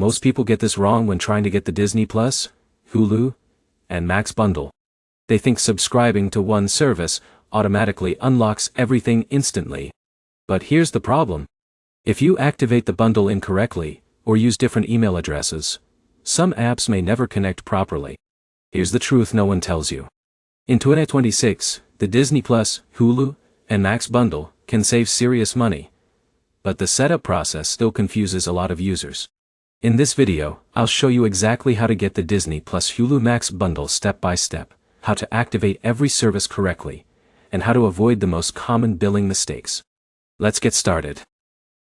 Most people get this wrong when trying to get the Disney Plus, Hulu, and Max bundle. They think subscribing to one service automatically unlocks everything instantly. But here's the problem. If you activate the bundle incorrectly, or use different email addresses, some apps may never connect properly. Here's the truth no one tells you. In 2026, the Disney Plus, Hulu, and Max bundle can save serious money. But the setup process still confuses a lot of users. In this video, I'll show you exactly how to get the Disney Plus Hulu Max bundle step by step, how to activate every service correctly, and how to avoid the most common billing mistakes. Let's get started.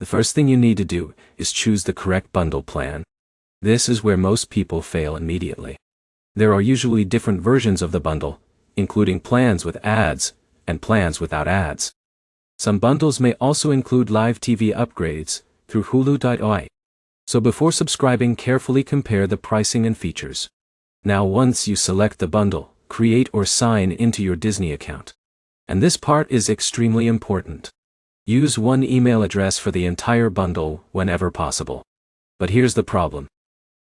The first thing you need to do is choose the correct bundle plan. This is where most people fail immediately. There are usually different versions of the bundle, including plans with ads and plans without ads. Some bundles may also include live TV upgrades through Hulu.oi. So before subscribing, carefully compare the pricing and features. Now once you select the bundle, create or sign into your Disney account. And this part is extremely important. Use one email address for the entire bundle whenever possible. But here's the problem.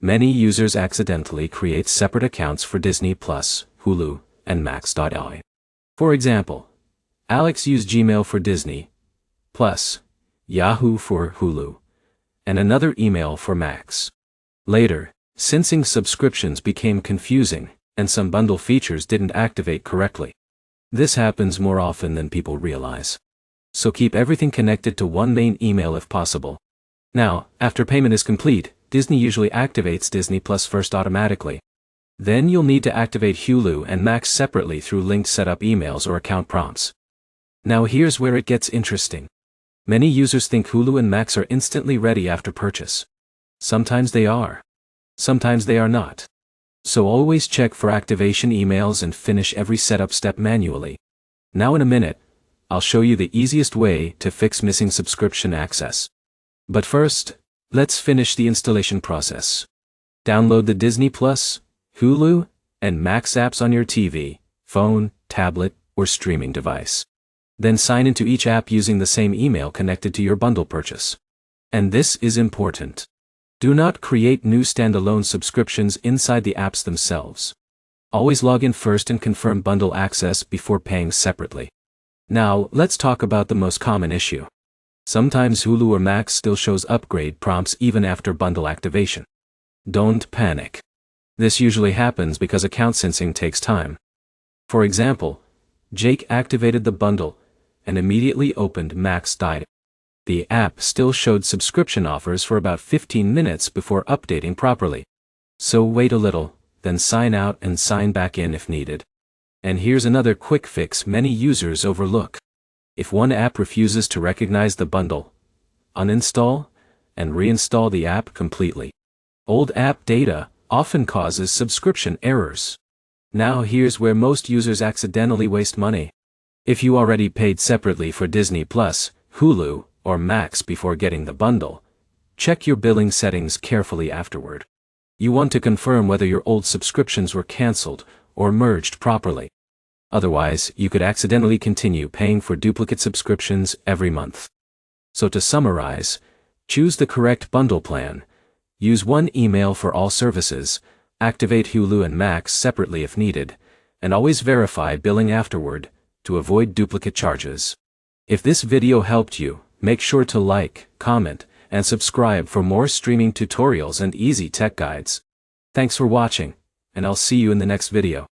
Many users accidentally create separate accounts for Disney Plus, Hulu, and Max.oi. For example, Alex used Gmail for Disney Plus, Yahoo for Hulu, and another email for Max. Later, syncing subscriptions became confusing, and some bundle features didn't activate correctly. This happens more often than people realize. So keep everything connected to one main email if possible. Now, after payment is complete, Disney usually activates Disney Plus first automatically. Then you'll need to activate Hulu and Max separately through linked setup emails or account prompts. Now here's where it gets interesting. Many users think Hulu and Max are instantly ready after purchase. Sometimes they are. Sometimes they are not. So always check for activation emails and finish every setup step manually. Now in a minute, I'll show you the easiest way to fix missing subscription access. But first, let's finish the installation process. Download the Disney Plus, Hulu, and Max apps on your TV, phone, tablet, or streaming device. Then sign into each app using the same email connected to your bundle purchase. And this is important. Do not create new standalone subscriptions inside the apps themselves. Always log in first and confirm bundle access before paying separately. Now, let's talk about the most common issue. Sometimes Hulu or Max still shows upgrade prompts even after bundle activation. Don't panic. This usually happens because account syncing takes time. For example, Jake activated the bundle and immediately opened Max.io. The app still showed subscription offers for about 15 minutes before updating properly. So wait a little, then sign out and sign back in if needed. And here's another quick fix many users overlook. If one app refuses to recognize the bundle, uninstall and reinstall the app completely. Old app data often causes subscription errors. Now here's where most users accidentally waste money. If you already paid separately for Disney Plus, Hulu, or Max before getting the bundle, check your billing settings carefully afterward. You want to confirm whether your old subscriptions were canceled or merged properly. Otherwise, you could accidentally continue paying for duplicate subscriptions every month. So to summarize, choose the correct bundle plan, use one email for all services, activate Hulu and Max separately if needed, and always verify billing afterward to avoid duplicate charges. If this video helped you, make sure to like, comment, and subscribe for more streaming tutorials and easy tech guides. Thanks for watching, and I'll see you in the next video.